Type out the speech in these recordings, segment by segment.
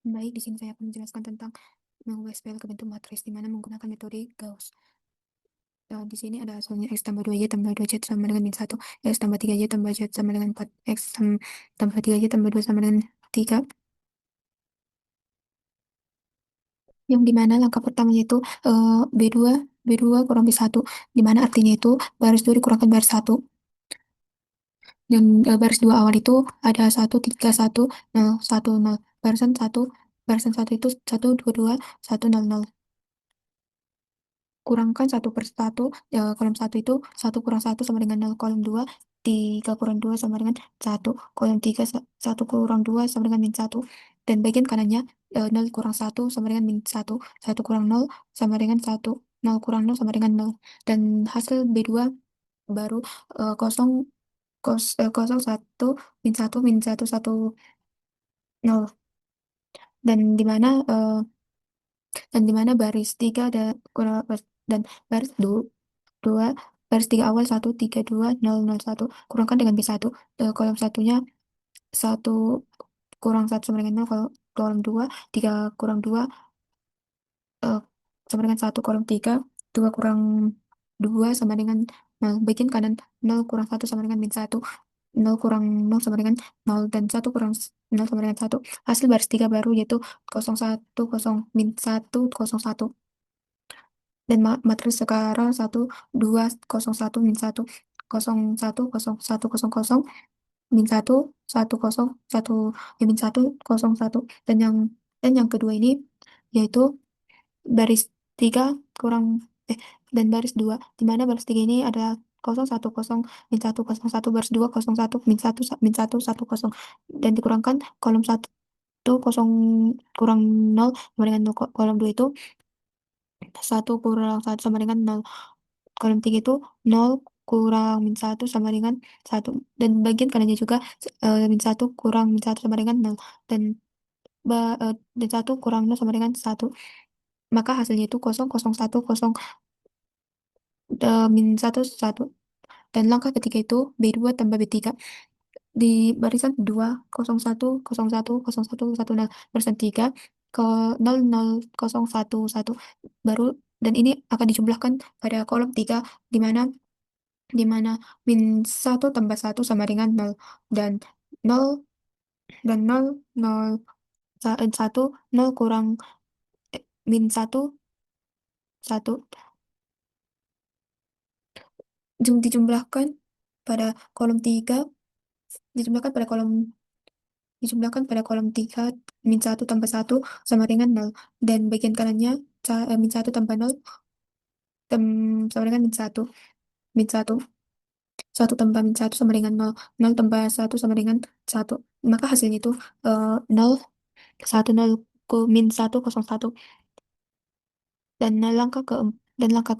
Baik, di sini saya akan menjelaskan tentang mengubah SPL ke bentuk matris di mana menggunakan metode Gauss. Di sini ada hasilnya X tambah 2Y tambah 2Z sama dengan min 1, X tambah 3Y tambah Z sama dengan 4, tambah 3Y tambah 2 sama dengan 3. Yang dimana langkah pertamanya itu B2, B2 kurang B1, dimana artinya itu baris 2 dikurangkan baris 1. Dan baris 2 awal itu ada 1, 3, 1, 0, 1, 0. Barisan 1 itu 1, 2, 2, 1, 0, 0. Kurangkan satu per satu, kolom satu itu satu kurang satu sama dengan nol, kolom dua tiga kurang dua sama dengan satu, kolom tiga satu kurang dua sama dengan min satu, dan bagian kanannya nol kurang satu sama dengan min satu, satu kurang nol sama dengan satu, nol kurang nol sama dengan nol, dan hasil B2 baru kosong, kosong satu min satu satu nol, dan di mana baris tiga ada dan baris dua, baris tiga awal satu, tiga, dua, nol, nol, satu, kurangkan dengan B1. Kolom satunya satu kurang satu sama dengan nol, kalau kolom dua, tiga kurang dua eh, sama dengan satu, kolom tiga, dua kurang dua sama dengan nol, bagian kanan nol kurang satu sama dengan min satu, nol kurang nol sama dengan nol, dan satu kurang nol sama dengan satu. Hasil baris tiga baru yaitu kosong satu, kosong min satu, kosong satu. Dan matriks sekarang satu, dua, kosong satu min satu, kosong satu, kosong satu, kosong kosong min satu, satu kosong satu, min satu, kosong satu. Dan yang kedua ini yaitu baris tiga kurang eh dan baris dua, di mana baris tiga ini adalah kosong satu, kosong min satu, kosong satu, baris dua, kosong satu min satu, min satu, satu kosong, dan dikurangkan kolom satu, kosong kurang nol sama dengan nol. Kolom dua itu satu kurang satu sama dengan nol, kolom tiga itu nol kurang min satu sama dengan satu, dan bagian kanannya juga min satu kurang min satu sama dengan nol, dan dan satu kurang nol sama dengan satu, maka hasilnya itu kosong, kosong, satu, kosong, min satu, satu. Dan langkah ketiga itu B2 tambah B3 di barisan 2, 01, 01, 01, 10, barisan 3 ke 00, 01, 1 baru, dan ini akan dijumlahkan pada kolom 3, di mana di mana min satu tambah satu sama dengan nol, dan nol dan nol, nol, satu, nol kurang min satu, satu, dijumlahkan pada kolom 3, dijumlahkan pada kolom dijumlahkan pada kolom 3, min satu tambah satu sama dengan nol, dan bagian kanannya min satu tambah nol sama dengan min satu, min satu, satu tambah min satu sama dengan nol, nol tambah satu sama dengan satu, maka hasilnya itu nol, satu, nol, min satu, kosong satu. Dan langkah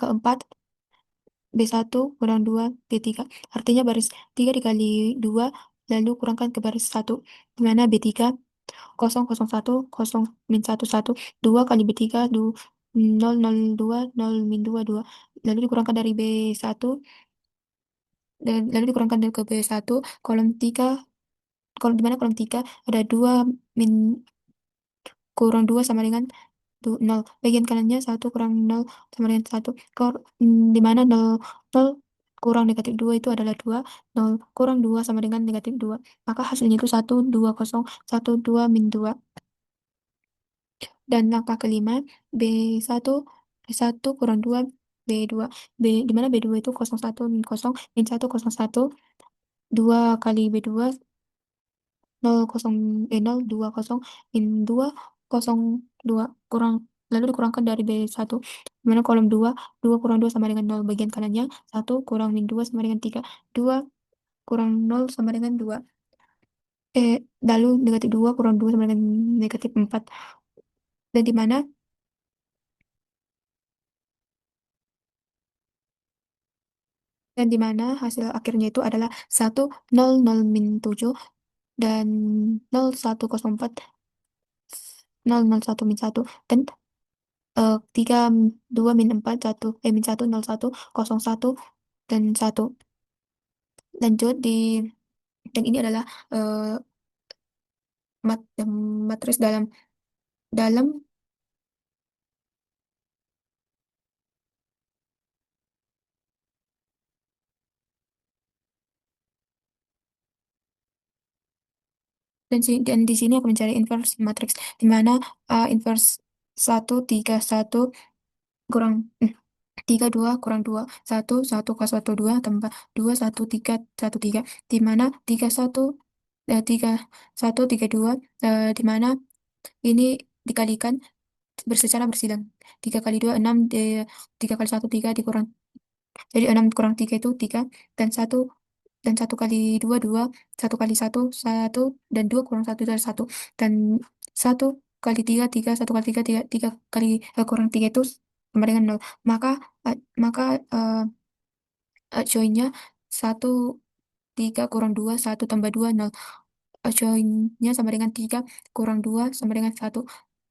keempat B1 kurang 2 B3, artinya baris 3 dikali 2 lalu kurangkan ke baris satu, di mana B3 kosong, kosong, satu, kosong, min satu, satu, 2 kali B3 nol, nol, 2, nol, min 2, 2, lalu dikurangkan dari B1, dan lalu dikurangkan dari ke B1, kolom 3, di mana kolom 3 ada 2 min kurang 2 sama dengan 0, bagian kanannya satu kurang nol sama dengan satu, di mana nol, nol kurang negatif 2 itu adalah 2, nol kurang 2 sama dengan negatif 2, maka hasilnya itu satu, 2, kosong, satu, 2, min 2. Dan langkah kelima B1, B1 kurang 2 B2, di mana B2 itu kosong satu min kosong, min satu, kosong satu, 2 kali B2 nol, kosong, 0, 2, kosong, min 2, kosong, 2, kurang, lalu dikurangkan dari B1, di mana kolom 2, 2 kurang 2 sama dengan nol, bagian kanannya satu kurang min 2 sama dengan 3, 2 kurang nol sama dengan 2, lalu negatif 2 kurang 2 sama dengan negatif 4, dan di mana hasil akhirnya itu adalah satu, nol, nol, min 7, dan nol, satu, kosong, 4, nol, nol, satu, min satu, dan 3, 2, min 4, 1, min satu, nol, satu, kosong, satu, dan satu. Lanjut dan ini adalah eh, matris dalam dalam dan di sini aku mencari inverse matriks di mana inverse 1 3 1 kurang 3 2 kurang 2 1 1 kos 1 2 tambah 2 1 3 1 3 di mana 3 1 3 1 3 2 di mana ini dikalikan secara bersilang 3 kali 2 6 3 kali 1 3 dikurang jadi 6 kurang 3 itu 3 dan 1 dan 1 kali 2 2 1 kali 1 1 dan 2 kurang 1 dari 1 dan 1 kali 3 3 1 kali 3 3 3 kali kurang 3 itu sama dengan 0 maka maka joinnya 1 3 kurang 2 1 tambah 2 0 joinnya sama dengan 3 kurang 2 sama dengan 1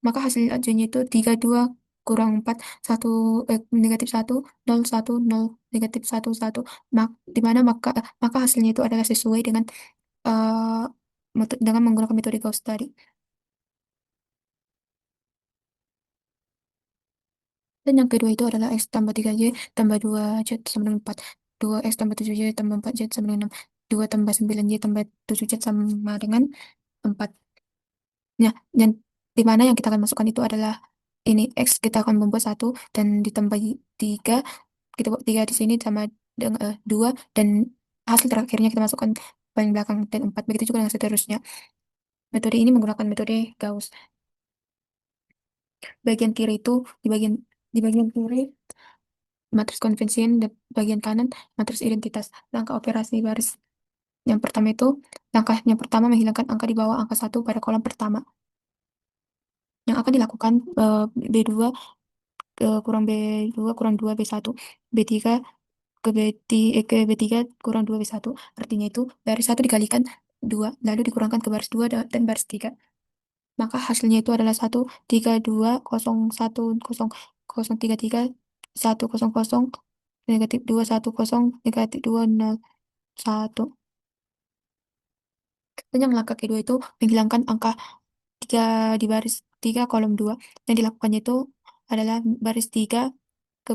maka hasil joinnya itu 3 2 kurang 4 1 negatif 1 0 1 0 negatif 1 1 di mana maka hasilnya itu adalah sesuai dengan eh, dengan menggunakan metode Gauss tadi. Dan yang kedua itu adalah X tambah 3Y tambah 2Z sama dengan 4. 2X tambah 7Y tambah 4Z sama dengan 6. 2 tambah 9Y tambah 7Z sama dengan 4. Ya, dan di mana yang kita akan masukkan itu adalah ini X kita akan membuat 1 dan ditambah 3. Kita buat 3 di sini sama dengan 2 dan hasil terakhirnya kita masukkan paling belakang dan 4. Begitu juga dengan seterusnya. Metode ini menggunakan metode Gauss. Bagian kiri itu di bagian kiri matriks convection dan bagian kanan matriks identitas. Langkah operasi baris yang pertama itu langkah yang pertama menghilangkan angka di bawah angka 1 pada kolom pertama. Yang akan dilakukan B2 kurang B2 kurang 2 B1 B3 ke B3 kurang 2 B1 artinya itu baris 1 dikalikan 2 lalu dikurangkan ke baris 2 dan baris 3 maka hasilnya itu adalah 1 3 2 0 1 0 3 3 1 0 0 negatif 2 1 0 negatif 2 0 1 dan yang langkah kedua itu menghilangkan angka 3 di baris 3 kolom 2 yang dilakukannya itu adalah baris 3 ke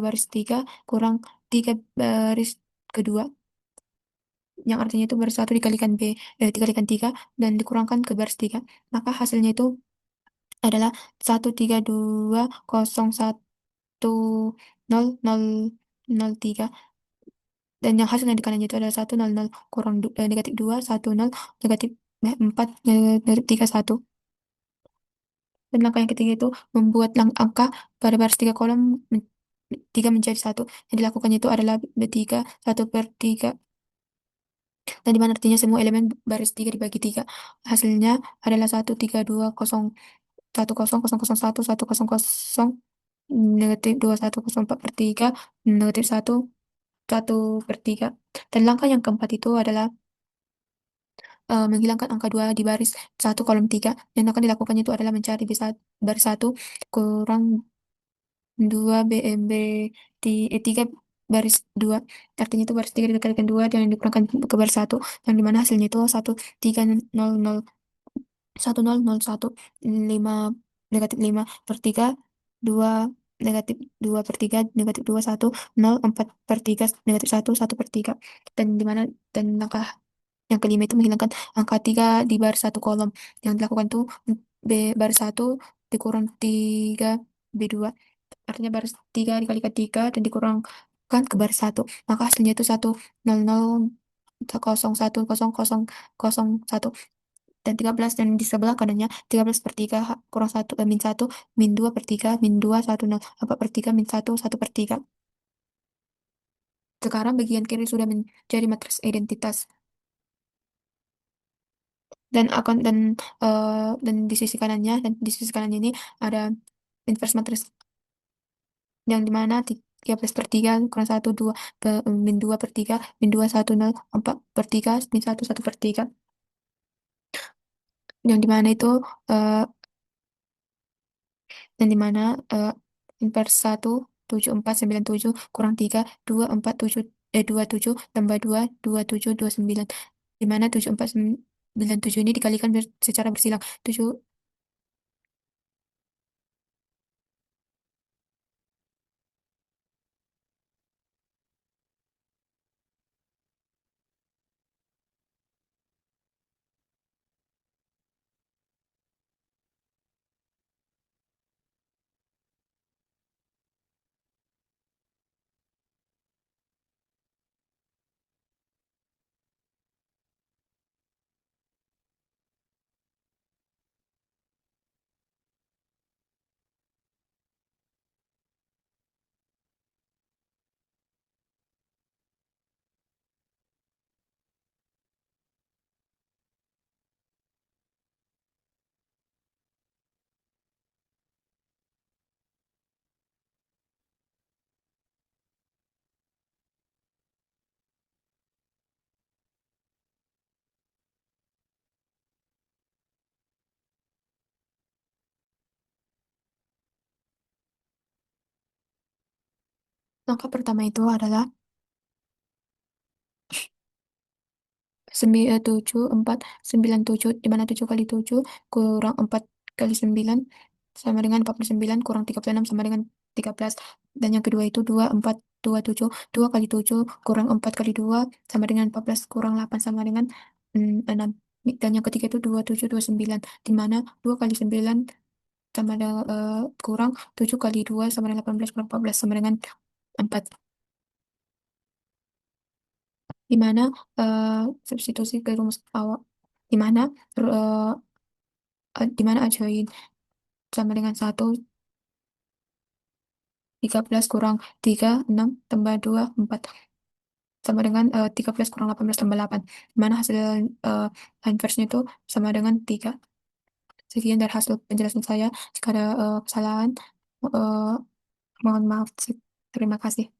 baris 3 kurang 3 baris kedua yang artinya itu baris 1 dikalikan dikalikan 3 dan dikurangkan ke baris 3 maka hasilnya itu adalah 1 3 2 0 1 0 0 0 3 dan yang hasil yang dikanannya itu adalah 1 0 0 kurang negatif 2 1 0 negatif 4 negatif 3 1 dan langkah yang ketiga itu membuat angka pada baris 3 kolom 3 menjadi 1 yang dilakukannya itu adalah B3 1/3 dan di mana artinya semua elemen baris 3 dibagi 3 hasilnya adalah 1 3 2 0 1 0 0 1 0 0 1 negatif 2 1 0 4/3 negatif 1 1/3 dan langkah yang keempat itu adalah menghilangkan angka 2 di baris 1 kolom 3 yang akan dilakukannya itu adalah mencari baris 1 kurang 2 BMB 3 baris 2 artinya itu baris 3 dikalikan 2 dan dikurangkan ke baris 1 yang dimana hasilnya itu 1 3 0 0 1 0 0 1 5 negatif 5/3 2 negatif 2/3 negatif 2 1 0 4/3 negatif 1 1/3 dan dimana dan langkah yang kelima itu menghilangkan angka 3 di baris 1 kolom yang dilakukan tuh baris 1 dikurang 3 B2 artinya baris 3 dikalikan 3 dan dikurangkan ke baris 1 maka hasilnya itu 1 0 0 1 0 0 0 1 dan 13 dan di sebelah kanannya 13/3 kurang 1 min 1 min 2/3 min 2 1 0 4/3 min 1 1/3 sekarang bagian kiri sudah menjadi matriks identitas dan akan dan di sisi kanannya dan di sisi kanannya ini ada inverse matriks yang dimana 13/3 kurang 1 2 min 2/3 min 2 1 0 4/3 min 1 1/3 yang dimana itu eh, yang dimana eh, inverse 1 7 4 9 7 kurang 3 2 4 7 27 tambah 2 27 29 dimana 7 4 9 7 ini dikalikan secara bersilang 7 Langkah pertama itu adalah 7, 4, 9, 7, di mana 7 kali 7 kurang 4 kali 9 sama dengan 49, kurang 36 sama dengan 13. Dan yang kedua itu 2, 4, 2, 7. 2 kali 7 kurang 4 kali 2 sama dengan 14, kurang 8 sama dengan 6. Dan yang ketiga itu 2, 7, 2, 9. Di mana 2 kali 9 sama dengan kurang 7 kali 2 sama dengan 18, kurang 14 sama dengan 4. Di mana substitusi ke rumus awal, di mana eh, di mana ajoin sama dengan 1, 13 kurang 3, 6 tambah 2, 4 sama dengan 13 kurang 18 tambah 8, di mana hasil eh, inverse-nya itu sama dengan 3. Sekian dari hasil penjelasan saya. Jika ada kesalahan, eh, mohon maaf. Terima kasih.